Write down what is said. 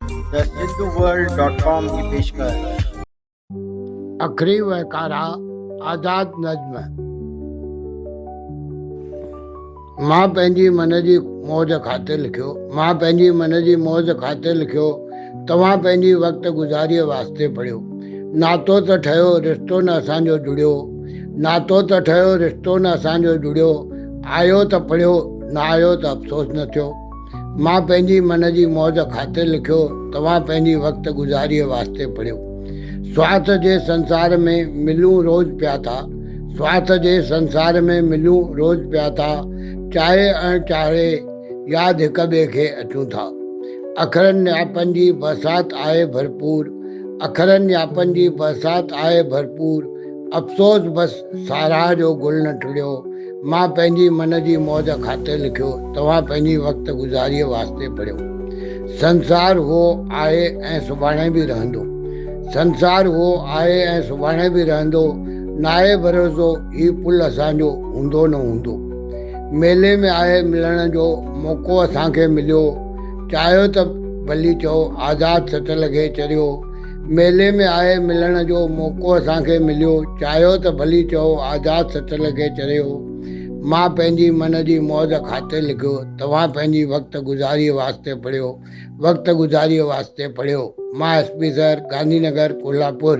The सिंधुवर्ल्ड.com की पेशकश। अखरी वकारा आज़ाद नज़्म। मां पंहिंजी मन जी मौज खाते लिखियो, मां पंहिंजी मन जी मौज खाते लिखियो, तव्हां पंहिंजी वक़्तु गुज़ारीअ वास्ते पढ़ियो। नातो त ठहियो रिश्तो न असांजो जुड़ियो, नातो त ठहियो रिश्तो न असांजो जुड़ियो, आयो त पढ़ियो न आयो त अफ़सोस न थियो। मां पंहिंजी मन जी मौज खाते लिखियो, तव्हां पंहिंजी वक़्तु गुज़ारीअ वास्ते पढ़ियो। स्वार्थ जे संसार में मिलूं रोज़ पिया था, स्वार्थ जे संसार में मिलूं रोज़ पिया था, चाहे अणचाहे यादि हिक ॿिए खे अचूं था। अखरनि यापनि जी बरसाति आहे भरपूर, अखरनि यापनि जी बरसाति आहे भरपूर, अफ़सोस बसि साराह जो गुल न टिड़ियो। मां पंहिंजी मन जी मौज खाते लिखियो, तव्हां पंहिंजी वक़्तु गुज़ारीअ वास्ते पढ़ियो। संसार उहो आहे ऐं सुभाणे बि रहंदो, संसार उहो आहे ऐं सुभाणे बि रहंदो, नाहे भरोसो ही पुल असांजो हूंदो न हूंदो। मेले में आहे मिलण जो मौक़ो असांखे मिलियो, चाहियो त भली चओ आज़ादु सट लॻे चरियो। मेले में आहे मिलण जो मौक़ो असांखे मिलियो, चाहियो त भली चओ आज़ादु सट लॻे चरियो। मां पंहिंजी मन जी मौज खाते लिखियो, तव्हां पंहिंजी वक़्तु गुज़ारीअ वास्ते पढ़ियो, वक़्तु गुज़ारीअ वास्ते पढ़ियो। मां SP सर, गांधीनगर, कोल्हापुर।